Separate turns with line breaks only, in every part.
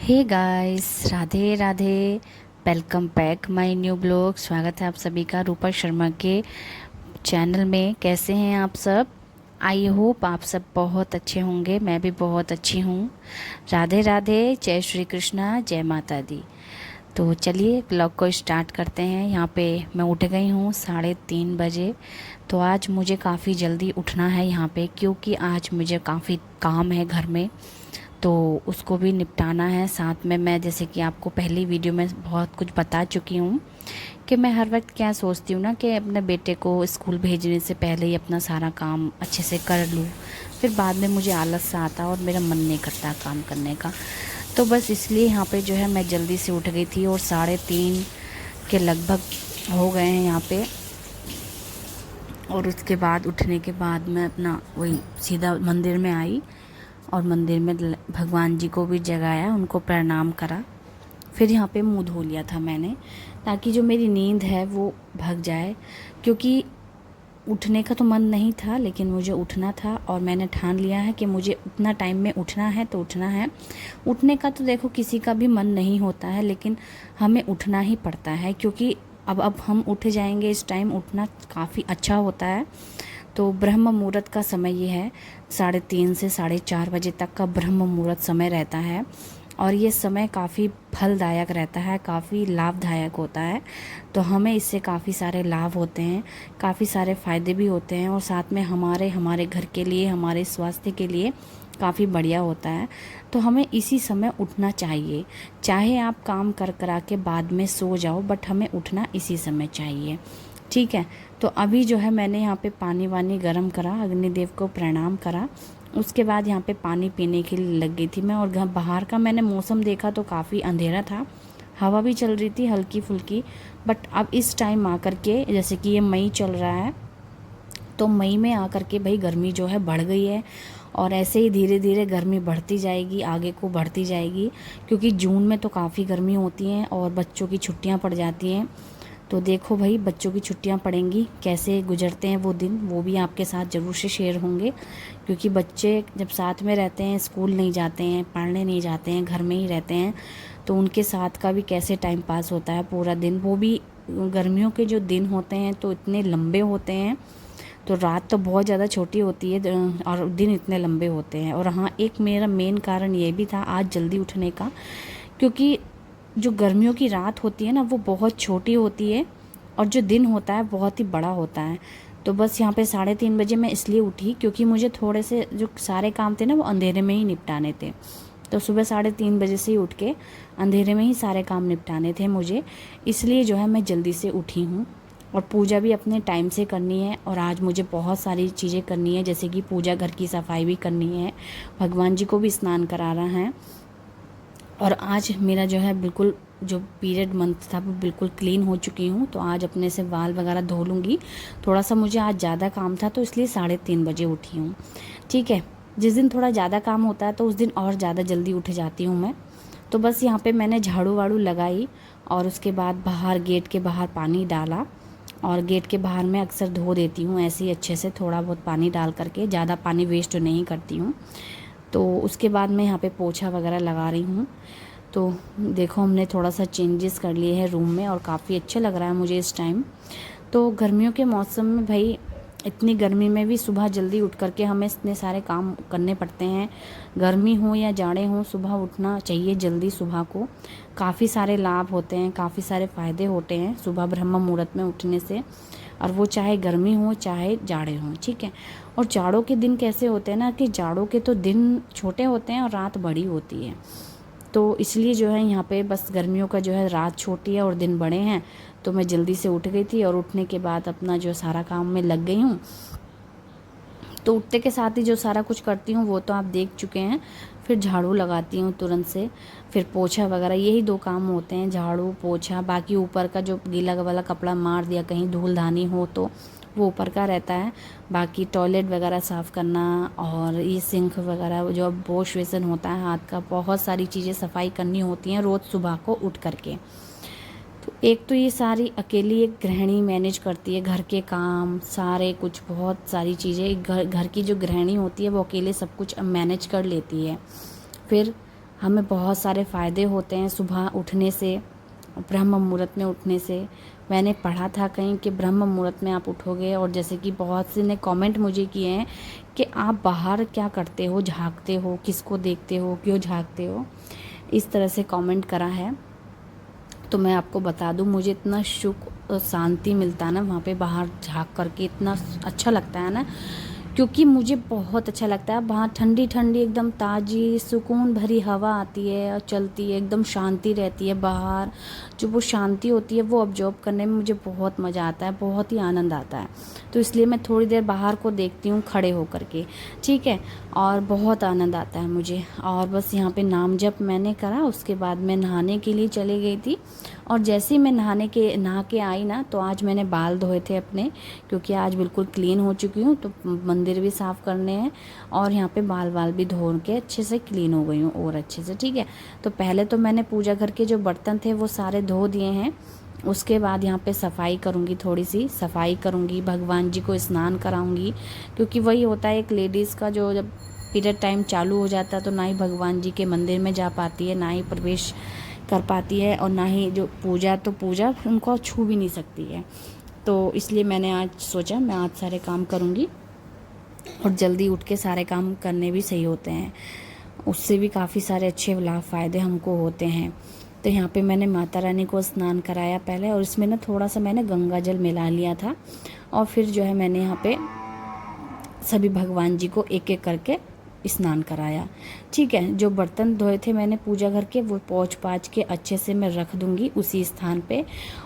Hey guys, Radhe Radhe. Welcome back my new blog. स्वागत है आप सभी का रूपा शर्मा के चैनल में। कैसे हैं आप सब? आई होप आप सब बहुत अच्छे होंगे। मैं भी बहुत अच्छी हूँ। राधे राधे, जय श्री कृष्णा, जय माता दी। तो चलिए ब्लॉग को स्टार्ट करते हैं। यहाँ पे मैं उठ गई हूँ 3:30 बजे। तो आज मुझे काफ़ी जल्दी उठना है यहाँ पे, क्योंकि आज मुझे काफ़ी काम है घर में, तो उसको भी निपटाना है। साथ में मैं, जैसे कि आपको पहली वीडियो में बहुत कुछ बता चुकी हूँ कि मैं हर वक्त क्या सोचती हूँ ना, कि अपने बेटे को स्कूल भेजने से पहले ही अपना सारा काम अच्छे से कर लूँ। फिर बाद में मुझे आलस सा आता और मेरा मन नहीं करता काम करने का। तो बस इसलिए यहाँ पे जो है मैं जल्दी से उठ गई थी और 3:30 के लगभग हो गए हैं यहाँ पे। और उसके बाद उठने के बाद मैं अपना वही सीधा मंदिर में आई और मंदिर में भगवान जी को भी जगाया, उनको प्रणाम करा। फिर यहाँ पे मुंह धो लिया था मैंने, ताकि जो मेरी नींद है वो भग जाए। क्योंकि उठने का तो मन नहीं था, लेकिन मुझे उठना था और मैंने ठान लिया है कि मुझे उतना टाइम में उठना है तो उठना है। उठने का तो देखो किसी का भी मन नहीं होता है, लेकिन हमें उठना ही पड़ता है, क्योंकि अब हम उठ जाएंगे। इस टाइम उठना काफ़ी अच्छा होता है। तो ब्रह्म मुहूर्त का समय ये है, 3:30 से 4:30 बजे तक का ब्रह्म मुहूर्त समय रहता है। और ये समय काफ़ी फलदायक रहता है, काफ़ी लाभदायक होता है। तो हमें इससे काफ़ी सारे लाभ होते हैं, काफ़ी सारे फ़ायदे भी होते हैं, और साथ में हमारे हमारे घर के लिए, हमारे स्वास्थ्य के लिए काफ़ी बढ़िया होता है। तो हमें इसी समय उठना चाहिए। चाहे आप काम कर करा के बाद में सो जाओ, बट हमें उठना इसी समय चाहिए। ठीक है। तो अभी जो है मैंने यहाँ पे पानी वानी गर्म करा, अग्निदेव को प्रणाम करा। उसके बाद यहाँ पे पानी पीने के लिए लग गई थी मैं। और घर बाहर का मैंने मौसम देखा तो काफ़ी अंधेरा था, हवा भी चल रही थी हल्की फुल्की। बट अब इस टाइम आकर के, जैसे कि ये मई चल रहा है, तो मई में आकर के भाई गर्मी जो है बढ़ गई है। और ऐसे ही धीरे धीरे गर्मी बढ़ती जाएगी, आगे को बढ़ती जाएगी। क्योंकि जून में तो काफ़ी गर्मी होती है और बच्चों की छुट्टियां पड़ जाती हैं। तो देखो भाई, बच्चों की छुट्टियां पड़ेंगी, कैसे गुजरते हैं वो दिन, वो भी आपके साथ ज़रूर से शेयर होंगे। क्योंकि बच्चे जब साथ में रहते हैं, स्कूल नहीं जाते हैं, पढ़ने नहीं जाते हैं, घर में ही रहते हैं, तो उनके साथ का भी कैसे टाइम पास होता है पूरा दिन। वो भी गर्मियों के जो दिन होते हैं तो इतने लंबे होते हैं, तो रात तो बहुत ज़्यादा छोटी होती है और दिन इतने लंबे होते हैं। और हाँ, एक मेरा मेन कारण ये भी था आज जल्दी उठने का, क्योंकि जो गर्मियों की रात होती है ना, वो बहुत छोटी होती है और जो दिन होता है बहुत ही बड़ा होता है। तो बस यहाँ पे 3:30 बजे मैं इसलिए उठी, क्योंकि मुझे थोड़े से जो सारे काम थे ना वो अंधेरे में ही निपटाने थे। तो सुबह 3:30 बजे से ही उठ के अंधेरे में ही सारे काम निपटाने थे मुझे, इसलिए जो है मैं जल्दी से उठी हूँ। और पूजा भी अपने टाइम से करनी है, और आज मुझे बहुत सारी चीज़ें करनी है, जैसे कि पूजा घर की सफाई भी करनी है, भगवान जी को भी स्नान कराना है। और आज मेरा जो है बिल्कुल, जो पीरियड मंथ था वो बिल्कुल क्लीन हो चुकी हूँ। तो आज अपने से बाल वगैरह धो लूँगी। थोड़ा सा मुझे आज ज़्यादा काम था, तो इसलिए 3:30 बजे उठी हूँ। ठीक है। जिस दिन थोड़ा ज़्यादा काम होता है तो उस दिन और ज़्यादा जल्दी उठ जाती हूँ मैं। तो बस यहाँ पे मैंने झाड़ू वाड़ू लगाई, और उसके बाद बाहर गेट के बाहर पानी डाला। और गेट के बाहर मैं अक्सर धो देती हूँ ऐसे ही अच्छे से, थोड़ा बहुत पानी डाल करके, ज़्यादा पानी वेस्ट नहीं करती हूँ। तो उसके बाद मैं यहाँ पे पोछा वगैरह लगा रही हूँ। तो देखो, हमने थोड़ा सा चेंजेस कर लिए हैं रूम में और काफ़ी अच्छा लग रहा है मुझे इस टाइम। तो गर्मियों के मौसम में भाई, इतनी गर्मी में भी सुबह जल्दी उठ करके हमें इतने सारे काम करने पड़ते हैं। गर्मी हो या जाड़े हो, सुबह उठना चाहिए जल्दी सुबह को। काफ़ी सारे लाभ होते हैं, काफ़ी सारे फ़ायदे होते हैं सुबह ब्रह्म मुहूर्त में उठने से। और वो चाहे गर्मी हो चाहे जाड़े हों। ठीक है। और जाड़ों के दिन कैसे होते हैं ना, कि जाड़ों के तो दिन छोटे होते हैं और रात बड़ी होती है। तो इसलिए जो है यहाँ पे बस गर्मियों का जो है रात छोटी है और दिन बड़े हैं। तो मैं जल्दी से उठ गई थी, और उठने के बाद अपना जो सारा काम में लग गई हूँ। तो उठते के साथ ही जो सारा कुछ करती हूँ वो तो आप देख चुके हैं। फिर झाड़ू लगाती हूँ तुरंत से, फिर पोछा वगैरह, यही 2 काम होते हैं, झाड़ू पोछा। बाकी ऊपर का जो गीला वाला कपड़ा मार दिया, कहीं धूल धानी हो तो वो ऊपर का रहता है। बाकी टॉयलेट वगैरह साफ़ करना, और ये सिंक वगैरह जो वॉश बेसिन होता है हाथ का, बहुत सारी चीज़ें सफाई करनी होती हैं रोज़ सुबह को उठ करके। तो एक तो ये सारी अकेली एक गृहिणी मैनेज करती है, घर के काम सारे कुछ, बहुत सारी चीज़ें घर घर की जो गृहिणी होती है वो अकेले सब कुछ मैनेज कर लेती है। फिर हमें बहुत सारे फ़ायदे होते हैं सुबह उठने से, ब्रह्म मुहूर्त में उठने से। मैंने पढ़ा था कहीं कि ब्रह्म मुहूर्त में आप उठोगे, और जैसे कि बहुत से ने कमेंट मुझे किए हैं कि आप बाहर क्या करते हो, झांकते हो, किसको देखते हो, क्यों झांकते हो, इस तरह से कमेंट करा है। तो मैं आपको बता दूं, मुझे इतना सुख और शांति मिलता है ना वहाँ पे बाहर झांक करके, इतना अच्छा लगता है ना, क्योंकि मुझे बहुत अच्छा लगता है। वहाँ ठंडी ठंडी एकदम ताज़ी सुकून भरी हवा आती है और चलती है, एकदम शांति रहती है बाहर। जो वो शांति होती है वो ऑब्जर्व करने में मुझे बहुत मज़ा आता है, बहुत ही आनंद आता है। तो इसलिए मैं थोड़ी देर बाहर को देखती हूँ खड़े होकर के, ठीक है, और बहुत आनंद आता है मुझे। और बस यहाँ पे नाम जप मैंने करा, उसके बाद मैं नहाने के लिए चली गई थी। और जैसे ही मैं नहा के आई ना, तो आज मैंने बाल धोए थे अपने, क्योंकि आज बिल्कुल क्लीन हो चुकी हूँ। तो मंदिर भी साफ़ करने हैं और यहाँ पे बाल भी धो के अच्छे से क्लीन हो गई हूँ और अच्छे से, ठीक है। तो पहले तो मैंने पूजा घर के जो बर्तन थे वो सारे धो दिए हैं। उसके बाद यहाँ पे सफाई करूँगी, थोड़ी सी सफाई करूँगी, भगवान जी को स्नान कराऊँगी, क्योंकि वही होता है एक लेडीज़ का, जो जब पीरियड टाइम चालू हो जाता है तो ना ही भगवान जी के मंदिर में जा पाती है, ना ही प्रवेश कर पाती है, और ना ही जो पूजा, तो पूजा उनको छू भी नहीं सकती है। तो इसलिए मैंने आज सोचा मैं आज सारे काम करूँगी, और जल्दी उठ के सारे काम करने भी सही होते हैं, उससे भी काफ़ी सारे अच्छे लाभ फ़ायदे हमको होते हैं। तो यहाँ पे मैंने माता रानी को स्नान कराया पहले, और इसमें ना थोड़ा सा मैंने गंगा जल मिला लिया था, और फिर जो है मैंने यहाँ पे सभी भगवान जी को एक एक करके स्नान कराया, ठीक है। जो बर्तन धोए थे मैंने पूजा घर के, वो पोंछ पाछ के अच्छे से मैं रख दूंगी उसी स्थान पे।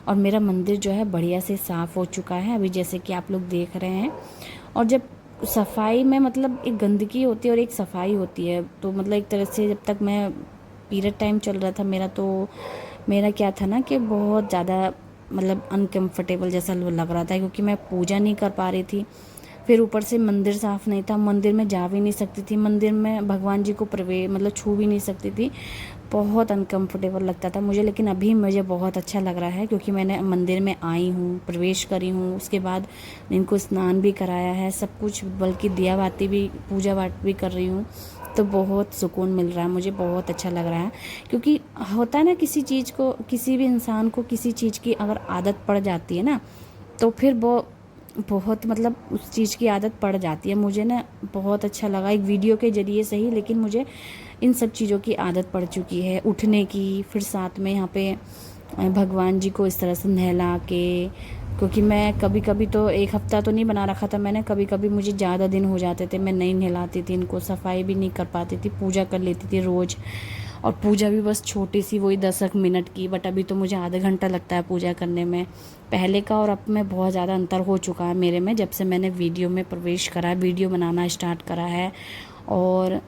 और मेरा मंदिर जो है बढ़िया से साफ़ हो चुका है अभी, जैसे कि आप लोग देख रहे हैं। और जब सफाई में मतलब एक गंदगी होती है और एक सफाई होती है, तो मतलब एक तरह से जब तक मैं पीरियड टाइम चल रहा था मेरा, तो मेरा क्या था ना कि बहुत ज़्यादा मतलब अनकंफर्टेबल जैसा लग रहा था, क्योंकि मैं पूजा नहीं कर पा रही थी। फिर ऊपर से मंदिर साफ़ नहीं था, मंदिर में जा भी नहीं सकती थी, मंदिर में भगवान जी को प्रवेश मतलब छू भी नहीं सकती थी। बहुत अनकंफर्टेबल लगता था मुझे, लेकिन अभी मुझे बहुत अच्छा लग रहा है, क्योंकि मैंने मंदिर में आई हूँ, प्रवेश करी हूँ, उसके बाद इनको स्नान भी कराया है, सब कुछ, बल्कि दिया बाती भी, पूजा पाठ भी कर रही हूँ। तो बहुत सुकून मिल रहा है मुझे, बहुत अच्छा लग रहा है। क्योंकि होता है ना, किसी चीज़ को, किसी भी इंसान को किसी चीज़ की अगर आदत पड़ जाती है ना, तो फिर वो बहुत मतलब उस चीज़ की आदत पड़ जाती है। मुझे ना बहुत अच्छा लगा, एक वीडियो के ज़रिए से ही, लेकिन मुझे इन सब चीज़ों की आदत पड़ चुकी है, उठने की, फिर साथ में यहाँ पे भगवान जी को इस तरह से नहला के। क्योंकि मैं कभी कभी तो एक हफ्ता तो नहीं बना रखा था मैंने, कभी कभी मुझे ज़्यादा दिन हो जाते थे, मैं नहीं नहलाती थी इनको, सफाई भी नहीं कर पाती थी, पूजा कर लेती थी रोज़। और पूजा भी बस छोटी सी, वही 10 मिनट की, बट अभी तो मुझे आधा घंटा लगता है पूजा करने में। पहले का और अब में बहुत ज़्यादा अंतर हो चुका है मेरे में, जब से मैंने वीडियो में प्रवेश करा, वीडियो बनाना स्टार्ट करा है, और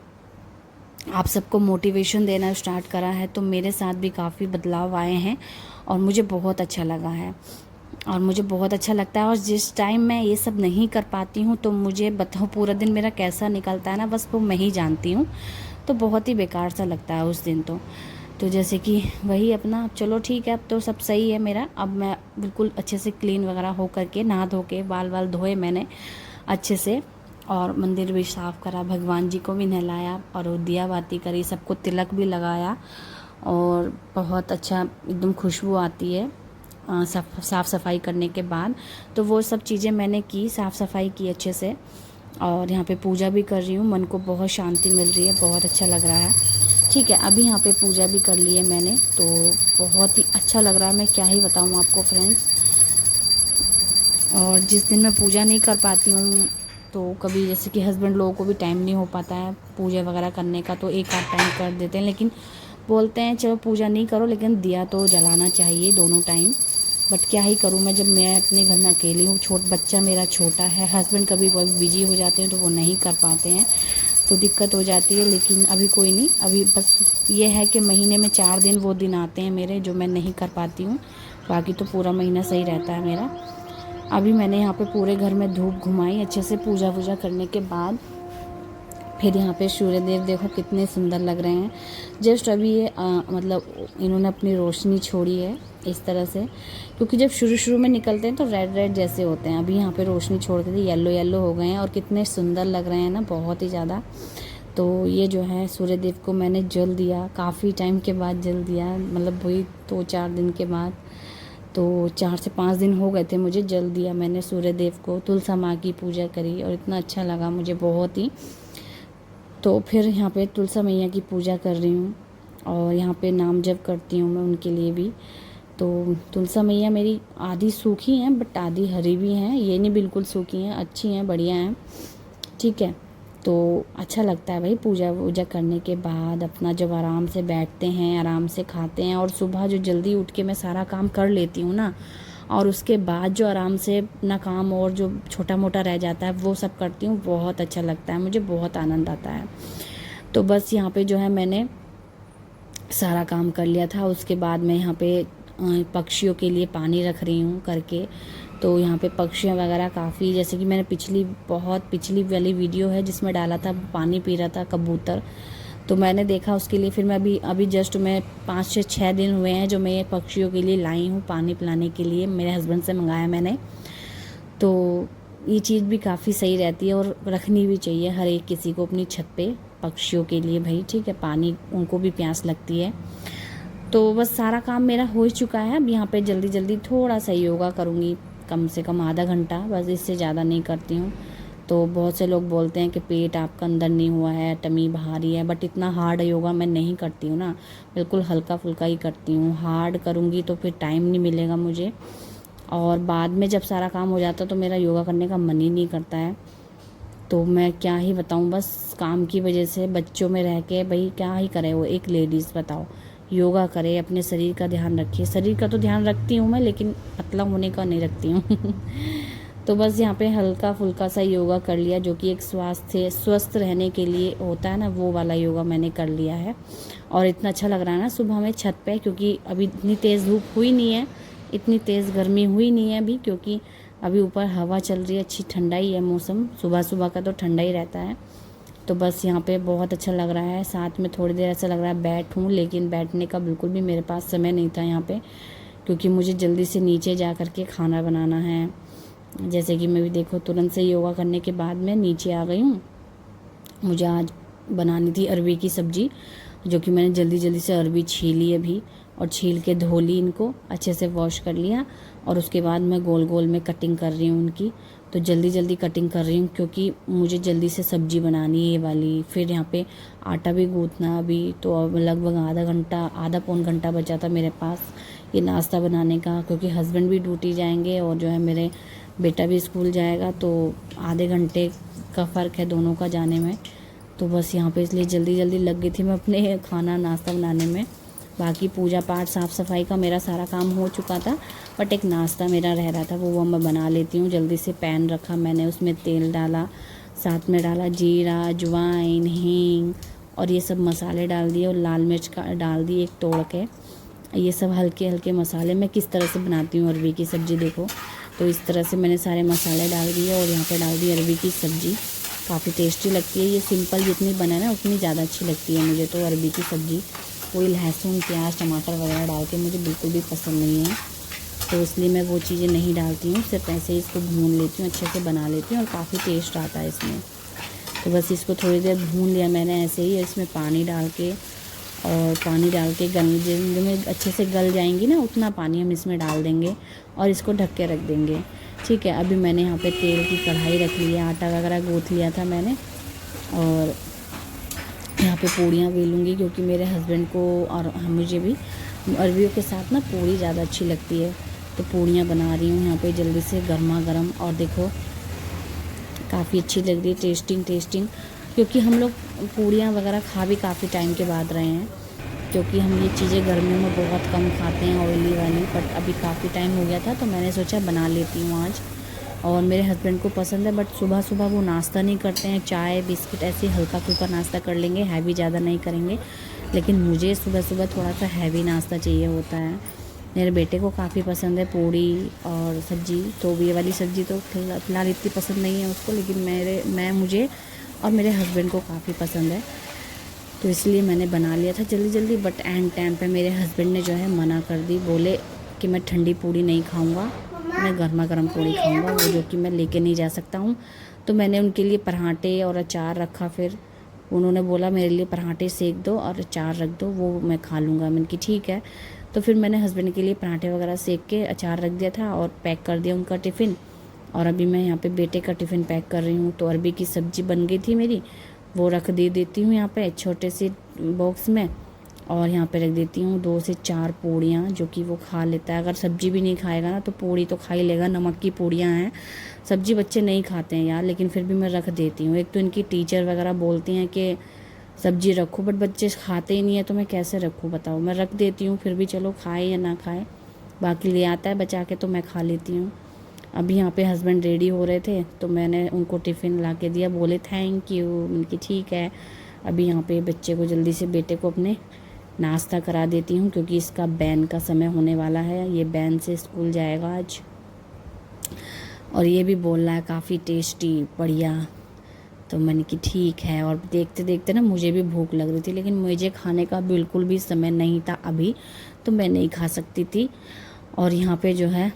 आप सबको मोटिवेशन देना स्टार्ट करा है। तो मेरे साथ भी काफ़ी बदलाव आए हैं, और मुझे बहुत अच्छा लगा है, और मुझे बहुत अच्छा लगता है। और जिस टाइम मैं ये सब नहीं कर पाती हूँ, तो मुझे बताओ पूरा दिन मेरा कैसा निकलता है ना, बस वो मैं ही जानती हूँ। तो बहुत ही बेकार सा लगता है उस दिन तो जैसे कि वही अपना, चलो ठीक है, अब तो सब सही है मेरा। अब मैं बिल्कुल अच्छे से क्लीन वगैरह हो करके, नहा धो के, बाल धोए मैंने अच्छे से, और मंदिर भी साफ़ करा, भगवान जी को भी नहलाया, और दिया बाती करी, सबको तिलक भी लगाया, और बहुत अच्छा एकदम खुशबू आती है साफ़ सफाई करने के बाद। तो वो सब चीज़ें मैंने की, साफ़ सफाई की अच्छे से, और यहाँ पे पूजा भी कर रही हूँ, मन को बहुत शांति मिल रही है, बहुत अच्छा लग रहा है, ठीक है। अभी यहाँ पे पूजा भी कर ली है मैंने, तो बहुत ही अच्छा लग रहा है, मैं क्या ही बताऊँ आपको फ्रेंड्स। और जिस दिन मैं पूजा नहीं कर पाती हूँ, तो कभी जैसे कि हस्बैंड लोगों को भी टाइम नहीं हो पाता है पूजा वगैरह करने का, तो एक आध टाइम कर देते हैं, लेकिन बोलते हैं चलो पूजा नहीं करो, लेकिन दिया तो जलाना चाहिए दोनों टाइम। बट क्या ही करूँ मैं, जब मैं अपने घर में अकेली हूँ, बच्चा मेरा छोटा है, हस्बैंड कभी कभी बिजी हो जाते हैं तो वो नहीं कर पाते हैं, तो दिक्कत हो जाती है। लेकिन अभी कोई नहीं, अभी बस ये है कि महीने में 4 दिन वो दिन आते हैं मेरे जो मैं नहीं कर पाती हूँ, बाकी तो पूरा महीना सही रहता है मेरा। अभी मैंने यहाँ पे पूरे घर में धूप घुमाई अच्छे से पूजा वूजा करने के बाद। फिर यहाँ पे सूर्य देव देखो कितने सुंदर लग रहे हैं। जस्ट अभी ये मतलब इन्होंने अपनी रोशनी छोड़ी है इस तरह से, क्योंकि जब शुरू शुरू में निकलते हैं तो रेड रेड जैसे होते हैं, अभी यहाँ पे रोशनी छोड़ के येलो येलो हो गए हैं, और कितने सुंदर लग रहे हैं ना, बहुत ही ज़्यादा। तो ये जो है सूर्य देव को मैंने जल दिया, काफ़ी टाइम के बाद जल दिया, मतलब वही 2-4 दिन के बाद। तो 4 से 5 दिन हो गए थे मुझे जल दिया मैंने सूर्य देव को। तुलसा माँ की पूजा करी और इतना अच्छा लगा मुझे बहुत ही। तो फिर यहाँ पे तुलसा मैया की पूजा कर रही हूँ और यहाँ पे नाम जप करती हूँ मैं उनके लिए भी। तो तुलसा मैया मेरी आधी सूखी हैं बट आधी हरी भी हैं, ये नहीं बिल्कुल सूखी हैं, अच्छी हैं, बढ़िया हैं, ठीक है। तो अच्छा लगता है भाई पूजा वूजा करने के बाद अपना जब आराम से बैठते हैं, आराम से खाते हैं, और सुबह जो जल्दी उठ के मैं सारा काम कर लेती हूँ ना, और उसके बाद जो आराम से अपना काम और जो छोटा मोटा रह जाता है वो सब करती हूँ, बहुत अच्छा लगता है मुझे, बहुत आनंद आता है। तो बस यहाँ पे जो है मैंने सारा काम कर लिया था। उसके बाद मैं यहाँ पे पक्षियों के लिए पानी रख रही हूँ करके। तो यहाँ पे पक्षियाँ वगैरह काफ़ी, जैसे कि मैंने बहुत पिछली वाली वीडियो है जिसमें डाला था पानी पी रहा था कबूतर, तो मैंने देखा उसके लिए। फिर मैं अभी जस्ट मैं 5 से 6 दिन हुए हैं जो मैं ये पक्षियों के लिए लाई हूँ पानी पिलाने के लिए, मेरे हस्बैंड से मंगाया मैंने। तो ये चीज़ भी काफ़ी सही रहती है और रखनी भी चाहिए हर एक किसी को अपनी छत पे पक्षियों के लिए भाई, ठीक है, पानी उनको भी प्यास लगती है। तो बस सारा काम मेरा हो ही चुका है। अब यहाँ पे जल्दी जल्दी थोड़ा सा योगा करूँगी, कम से कम आधा घंटा, बस इससे ज़्यादा नहीं करती हूँ। तो बहुत से लोग बोलते हैं कि पेट आपका अंदर नहीं हुआ है, टमी भारी है, बट इतना हार्ड योगा मैं नहीं करती हूँ ना, बिल्कुल हल्का फुल्का ही करती हूँ। हार्ड करूँगी तो फिर टाइम नहीं मिलेगा मुझे, और बाद में जब सारा काम हो जाता तो मेरा योगा करने का मन ही नहीं करता है। तो मैं क्या ही बताऊँ, बस काम की वजह से बच्चों में रह के भाई क्या ही करे वो एक लेडीज़, बताओ। योगा करे, अपने शरीर का ध्यान रखिए। शरीर का तो ध्यान रखती हूँ मैं, लेकिन पतला होने का नहीं रखती हूँ तो बस यहाँ पे हल्का फुल्का सा योगा कर लिया, जो कि एक स्वस्थ रहने के लिए होता है ना, वो वाला योगा मैंने कर लिया है। और इतना अच्छा लग रहा है ना सुबह में छत पे, क्योंकि अभी इतनी तेज़ धूप हुई नहीं है, इतनी तेज़ गर्मी हुई नहीं है अभी, क्योंकि अभी ऊपर हवा चल रही है, अच्छी ठंडा ही है मौसम, सुबह सुबह का तो ठंडा ही रहता है। तो बस यहाँ पे बहुत अच्छा लग रहा है। साथ में थोड़ी देर ऐसा लग रहा है बैठूं, लेकिन बैठने का बिल्कुल भी मेरे पास समय नहीं था यहाँ पे, क्योंकि मुझे जल्दी से नीचे जा कर के खाना बनाना है। जैसे कि मैं भी देखो तुरंत से योगा करने के बाद मैं नीचे आ गई हूँ। मुझे आज बनानी थी अरवी की सब्ज़ी, जो कि मैंने जल्दी जल्दी से अरवी छीली अभी, और छील के धो ली, इनको अच्छे से वॉश कर लिया, और उसके बाद मैं गोल गोल में कटिंग कर रही हूँ उनकी। तो जल्दी जल्दी कटिंग कर रही हूँ क्योंकि मुझे जल्दी से सब्ज़ी बनानी है ये वाली। फिर यहाँ पे आटा भी गूँथना अभी, तो अब लगभग आधा पौन घंटा बचा था मेरे पास ये नाश्ता बनाने का, क्योंकि हस्बैंड भी ड्यूटी जाएंगे और जो है मेरे बेटा भी स्कूल जाएगा, तो आधे घंटे का फ़र्क है दोनों का जाने में। तो बस यहाँ पे इसलिए जल्दी जल्दी लग गई थी मैं अपने खाना नाश्ता बनाने में। बाकी पूजा पाठ साफ़ सफाई का मेरा सारा काम हो चुका था, बट एक नाश्ता मेरा रह रहा था, वो मैं बना लेती हूँ जल्दी से। पैन रखा मैंने, उसमें तेल डाला, साथ में डाला जीरा, अजवाइन, हींग और ये सब मसाले डाल दिए, और लाल मिर्च का डाल दी एक तोड़ के। ये सब हल्के हल्के मसाले, मैं किस तरह से बनाती हूँ अरवी की सब्ज़ी देखो, तो इस तरह से मैंने सारे मसाले डाल दिए और यहाँ पे डाल दी अरवी की सब्ज़ी। काफ़ी टेस्टी लगती है ये, सिंपल जितनी बने ना उतनी ज़्यादा अच्छी लगती है मुझे तो अरवी की सब्ज़ी। कोई लहसुन प्याज टमाटर वगैरह डाल के मुझे बिल्कुल भी पसंद नहीं है, तो इसलिए मैं वो चीज़ें नहीं डालती हूँ, सिर्फ ऐसे ही इसको भून लेती हूँ, अच्छे से बना लेती हूँ और काफ़ी टेस्ट आता है इसमें। तो बस इसको थोड़ी देर भून लिया मैंने ऐसे ही, इसमें पानी डाल के, और पानी डाल के गलने में अच्छे से गल जाएंगी ना, उतना पानी हम इसमें डाल देंगे और इसको ढक के रख देंगे, ठीक है। अभी मैंने यहाँ पे तेल की कढ़ाई रख ली है, आटा वगैरह गूँथ लिया था मैंने, और यहाँ पे पूड़ियाँ बेलूँगी, क्योंकि मेरे हस्बैंड को और मुझे भी अरवियों के साथ ना पूड़ी ज़्यादा अच्छी लगती है। तो पूड़ियाँ बना रही हूँ यहाँ पे जल्दी से गर्मा गर्म, और देखो काफ़ी अच्छी लग रही है, टेस्टिंग, क्योंकि हम लोग पूड़ियाँ वगैरह खा भी काफ़ी टाइम के बाद रहे हैं, क्योंकि हम ये चीज़ें गर्मियों में बहुत कम खाते हैं ऑयली वाली, बट अभी काफ़ी टाइम हो गया था तो मैंने सोचा बना लेती हूँ आज। और मेरे हस्बैंड को पसंद है, बट सुबह सुबह वो नाश्ता नहीं करते हैं, चाय बिस्किट ऐसे हल्का फुल्का नाश्ता कर लेंगे, हैवी ज़्यादा नहीं करेंगे। लेकिन मुझे सुबह सुबह थोड़ा सा हैवी नाश्ता चाहिए होता है। मेरे बेटे को काफ़ी पसंद है पूड़ी और सब्ज़ी, तो ये वाली सब्ज़ी तो फिलहाल इतनी पसंद नहीं है उसको, लेकिन मुझे और मेरे हस्बैंड को काफ़ी पसंद है, तो इसलिए मैंने बना लिया था जल्दी जल्दी। बट एंड टाइम पे मेरे हस्बैंड ने जो है मना कर दी, बोले कि मैं ठंडी पूड़ी नहीं खाऊंगा, मैं गर्मा गर्म पूड़ी खाऊंगा, वो जो कि मैं लेके नहीं जा सकता हूँ। तो मैंने उनके लिए पराठे और अचार रखा फिर, उन्होंने बोला मेरे लिए पराठे सेक दो और अचार रख दो, वो मैं खा लूँगा। मैंने कि ठीक है। तो फिर मैंने हस्बैंड के लिए पराठे वगैरह सेक के अचार रख दिया था और पैक कर दिया उनका टिफ़िन। और अभी मैं यहाँ पे बेटे का टिफ़िन पैक कर रही हूँ। तो अरबी की सब्ज़ी बन गई थी मेरी, वो रख दे देती हूँ यहाँ पे छोटे से बॉक्स में। और यहाँ पे रख देती हूँ 2 से 4 पूड़ियाँ, जो कि वो खा लेता है। अगर सब्जी भी नहीं खाएगा ना तो पूड़ी तो खा ही लेगा। नमक की पूड़ियाँ हैं, सब्जी बच्चे नहीं खाते हैं यार, लेकिन फिर भी मैं रख देती हूँ। एक तो इनकी टीचर वगैरह बोलती हैं कि सब्जी रखो, बट बच्चे खाते ही नहीं है तो मैं कैसे रखूँ बताओ। मैं रख देती हूँ, फिर भी चलो खाए या ना खाए, बाकी ले आता है बचा के तो मैं खा लेती हूँ। अभी यहाँ पे हस्बैंड रेडी हो रहे थे तो मैंने उनको टिफ़िन ला के दिया, बोले थैंक यू। उनकी ठीक है। अभी यहाँ पे बच्चे को जल्दी से, बेटे को अपने नाश्ता करा देती हूँ, क्योंकि इसका बैन का समय होने वाला है। ये बैन से स्कूल जाएगा आज। और ये भी बोल रहा है काफ़ी टेस्टी, बढ़िया। तो मैंने कि ठीक है। और देखते देखते ना मुझे भी भूख लग रही थी, लेकिन मुझे खाने का बिल्कुल भी समय नहीं था अभी, तो मैं नहीं खा सकती थी। और यहाँ पे जो है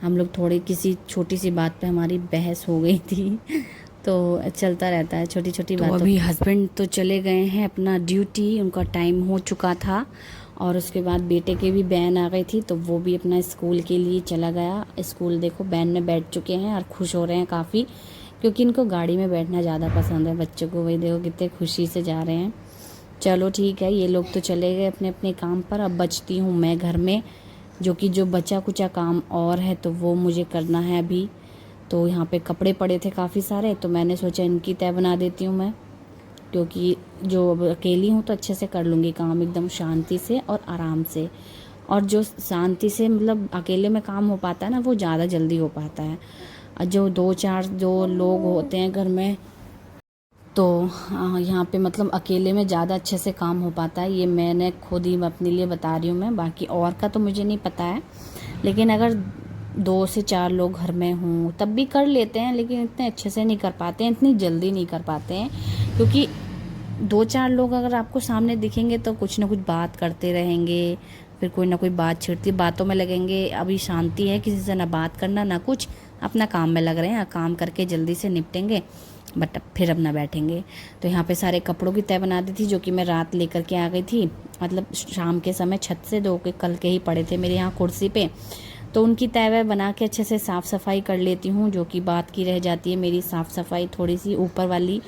हम लोग थोड़ी किसी छोटी सी बात पे हमारी बहस हो गई थी तो चलता रहता है छोटी छोटी बातों। अभी हस्बैंड तो चले गए हैं अपना ड्यूटी, उनका टाइम हो चुका था। और उसके बाद बेटे के भी बैन आ गई थी तो वो भी अपना स्कूल के लिए चला गया। स्कूल देखो बैन में बैठ चुके हैं और खुश हो रहे हैं काफ़ी, क्योंकि इनको गाड़ी में बैठना ज़्यादा पसंद है बच्चों को। वही देखो कितने खुशी से जा रहे हैं। चलो ठीक है, ये लोग तो चले गए अपने अपने काम पर। अब बचती हूँ मैं घर में, जो बचा कुचा काम और है तो वो मुझे करना है अभी। तो यहाँ पे कपड़े पड़े थे काफ़ी सारे, तो मैंने सोचा इनकी तय बना देती हूँ मैं, क्योंकि जो अब अकेली हूँ तो अच्छे से कर लूँगी काम एकदम शांति से और आराम से। और जो शांति से मतलब अकेले में काम हो पाता है ना, वो ज़्यादा जल्दी हो पाता है। और जो 2-4 जो लोग होते हैं घर में, तो यहाँ पे मतलब अकेले में ज़्यादा अच्छे से काम हो पाता है। ये मैंने खुद ही अपने लिए बता रही हूँ मैं, बाकी और का तो मुझे नहीं पता है। लेकिन अगर 2 से 4 लोग घर में हों तब भी कर लेते हैं, लेकिन इतने अच्छे से नहीं कर पाते हैं, इतनी जल्दी नहीं कर पाते हैं। क्योंकि 2-4 लोग अगर आपको सामने दिखेंगे तो कुछ ना कुछ बात करते रहेंगे, फिर कोई ना कोई बात छिड़ती बातों में लगेंगे। अभी शांति है, किसी से ना बात करना ना कुछ, अपना काम में लग रहे हैं, काम करके जल्दी से निपटेंगे, बट फिर अब ना बैठेंगे। तो यहाँ पे सारे कपड़ों की तय बना दी थी, जो कि मैं रात लेकर के आ गई थी, मतलब शाम के समय छत से धो के कल के ही पड़े थे मेरे यहाँ कुर्सी पे। तो उनकी तय वह बना के अच्छे से साफ़ सफाई कर लेती हूँ, जो कि बात की रह जाती है मेरी साफ़ सफाई थोड़ी सी ऊपर वाली।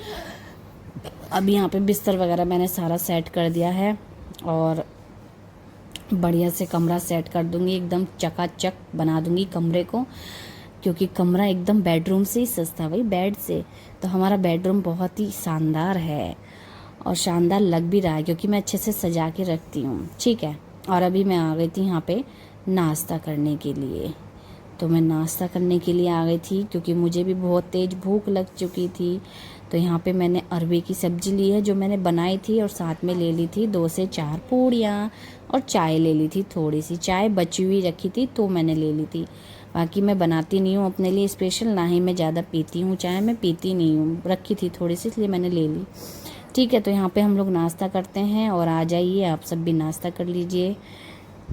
अब यहाँ पे बिस्तर वगैरह मैंने सारा सेट कर दिया है और बढ़िया से कमरा सेट कर दूँगी, एकदम चकाचक बना दूँगी कमरे को, क्योंकि कमरा एकदम बेडरूम से ही सस्ता, भाई बेड से। तो हमारा बेडरूम बहुत ही शानदार है और शानदार लग भी रहा है, क्योंकि मैं अच्छे से सजा के रखती हूँ। ठीक है। और अभी मैं आ गई थी यहाँ पे नाश्ता करने के लिए। तो मैं नाश्ता करने के लिए आ गई थी, क्योंकि मुझे भी बहुत तेज़ भूख लग चुकी थी। तो यहाँ पे मैंने अरबी की सब्ज़ी ली है जो मैंने बनाई थी, और साथ में ले ली थी 2 से 4 पूड़ियाँ, और चाय ले ली थी, थोड़ी सी चाय बची हुई रखी थी तो मैंने ले ली थी। बाकी मैं बनाती नहीं हूँ अपने लिए स्पेशल, ना ही मैं ज़्यादा पीती हूँ चाय, मैं पीती नहीं हूँ, रखी थी थोड़ी सी इसलिए मैंने ले ली। ठीक है। तो यहाँ पे हम लोग नाश्ता करते हैं, और आ जाइए आप सब भी नाश्ता कर लीजिए।